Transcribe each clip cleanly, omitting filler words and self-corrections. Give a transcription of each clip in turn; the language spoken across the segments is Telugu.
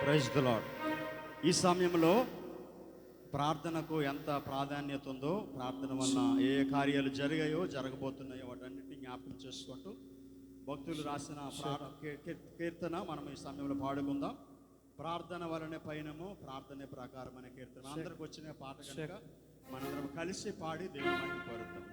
Praise the lord. ఈ సమయంలో ప్రార్థనకు ఎంత ప్రాధాన్యత ఉందో, ప్రార్థన వలన ఏ కార్యాలు జరిగాయో జరగబోతున్నాయో వాటన్నిటిని జ్ఞాపకం చేసుకుంటూ భక్తులు రాసిన కీర్తన మనం ఈ సమయంలో పాడుకుందాం. ప్రార్థన వలనే పయనము, ప్రార్థనే ప్రకారం అనే కీర్తన అందరికి వచ్చిన పాట కనుక మనందరం కలిసి పాడి దేవుని మహిమ పరుద్దాం.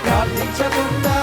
ప్రార్థించకుండా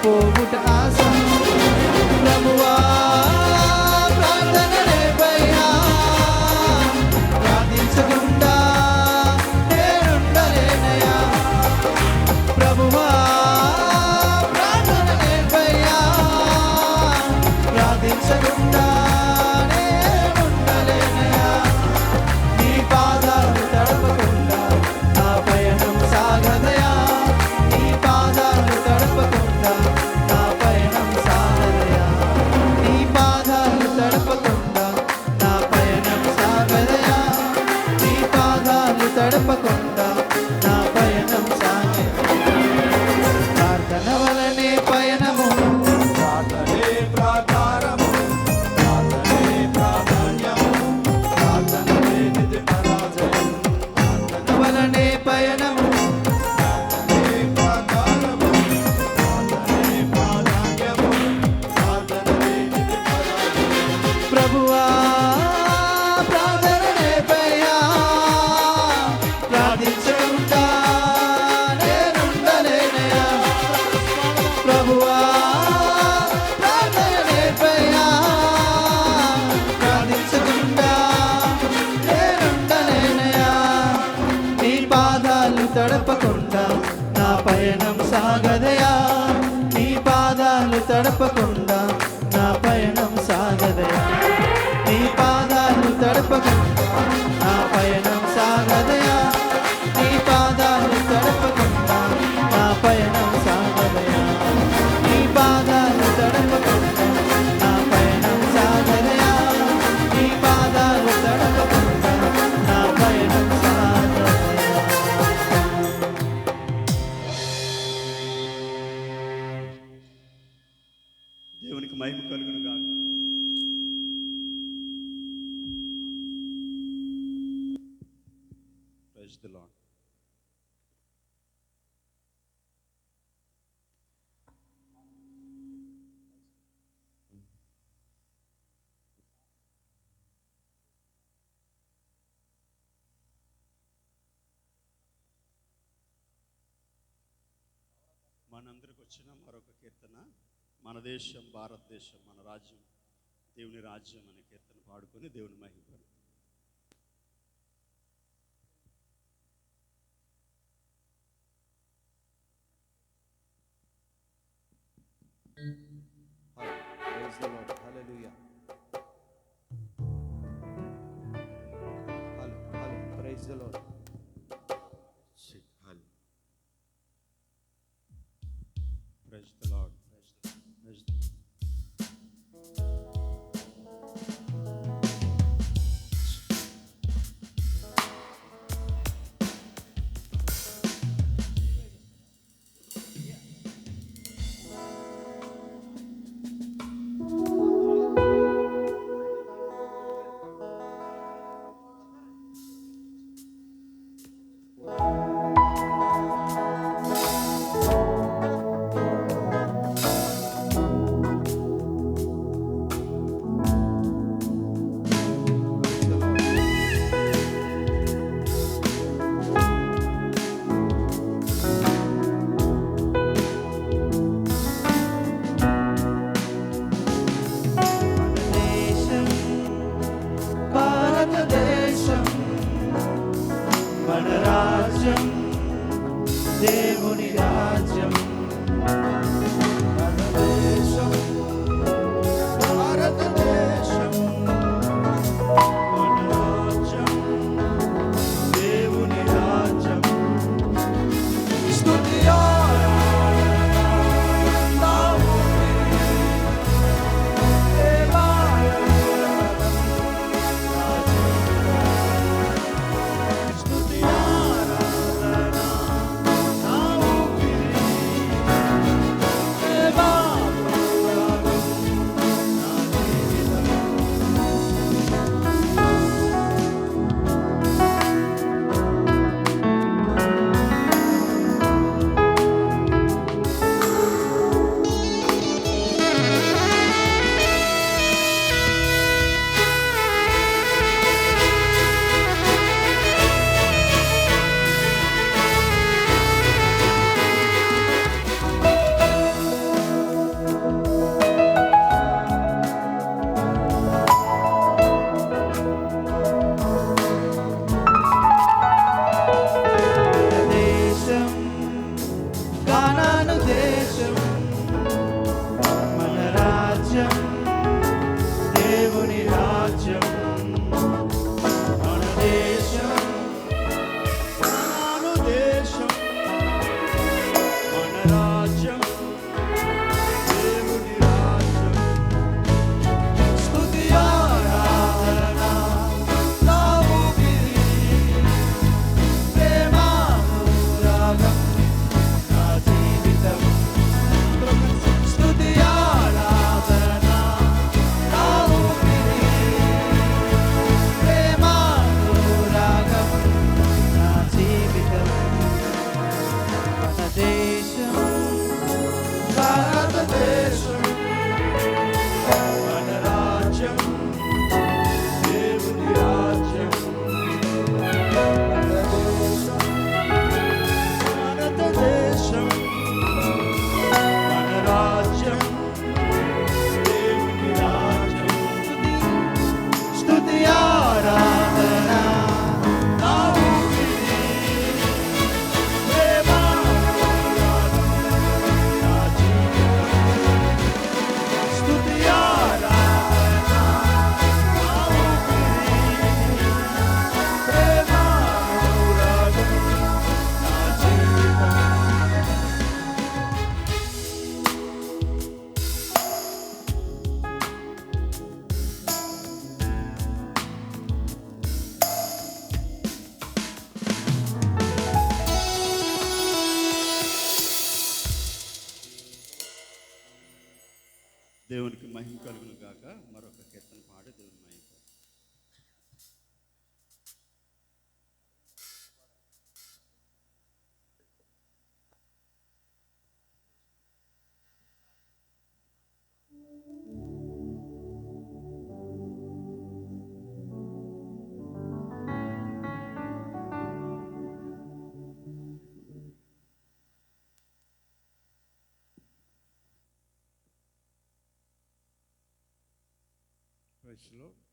పోగుట ఆశ. ప్రభువా ప్రార్థన లేపయ్యా, ప్రార్థించకుండా నేనుండలేనయ్యా. ప్రభువా ప్రార్థన లేపయ్యా, ప్రార్థించకుండా నేనుండలేనయ్యా. నీ పాదాలు తడపకుండా నా పయనం సాగదయా, నీ పాదాలు తడపకుండా నా పయనం సాగదయా, నీ పాదాలు తడపకుండా నా పయనం సాగదయా, నీ పాదాలు తడపకుండా నా పయనం సాగదయా. ప్రార్థన వలనే పయనము, ప్రార్థనే ప్రాకారము, ప్రార్థనే ప్రాధాన్యము, ప్రార్థననే నిధి పరాజయం. ప్రార్థన వలనే పయనము, ప్రార్థనే ప్రాకారము, ప్రార్థనే ప్రాధాన్యము, ప్రార్థననే నిధి పరాజయం. ప్రభువా ప్రార్థన లేపయ్యా, ప్రార్థించకుండా నేనుండలేనయ్యా. ప్రభువా ప్రార్థన లేపయ్యా, ప్రార్థించకుండా నేనుండలేనయ్యా. నీ పాదాలు తడపకుండా నా పయనం సాగదయా, నీ పాదాలు తడపకుండా నా పయనం సాగదయా, నీ పాదాలు తడపకుండా నా పయనం సాగదయా, నీ పాదాలు తడపకుండా నా పయనం సాగదయా, నీ పాదాలు తడపకుండా నా పయనం సాగదయా, నీ పాదాలు తడపకుండా నా పయనం సాగదయా. దేవునికి మహిమ కలుగును గాక. Praise the Lord. మనందరికి వచ్చిన మరొక కీర్తన, మన దేశం భారతదేశం, మన రాజ్యం దేవుని రాజ్యం అనే కీర్తన పాడుకొని దేవుని మహిమ. Praise the Lord. Hallelujah. Praise the Lord. Praise the Lord. Praise the Lord. దేవుని రాజ్యం భారతదేశం, భారతదేశం, మన రాజ్యం, దేవుని రాజ్యం స్తుతి ఆరాధన నా ఊపిరి, దేవారాధన నా జీవం. స్తుతి ఆరాధన నా ఊపిరి, కానాను దేశం మన రాజ్యం, దేవుని రాజ్యం మన దేశం. కానాను దేశం మన రాజ్యం, దేవుని రాజ్యం. స్తుతి ఆరాధన నా ఊపిరి, ప్రేమానురాగం నా జీవితం. స్తుతి ఆరాధన నా ఊపిరి, ప్రేమానురాగం నా జీవితం. మన దేశం భారతదేశం, మన రాజ్యం, దేవుని రాజ్యం. భారతదేశం మన రాజ్యం, దేవుని రాజ్యం. స్తుతి ఆరాధన నా ఊపిరి, ప్రేమానురాగం నా జీవితం. స్తుతి ఆరాధన నా ఊపిరి, ప్రేమానురాగం నా జీవితం. దేవునికి మహిమ కలుగును గాక. మరొక కీర్తన పాడి దేవుని మహిమ. Praise the Lord.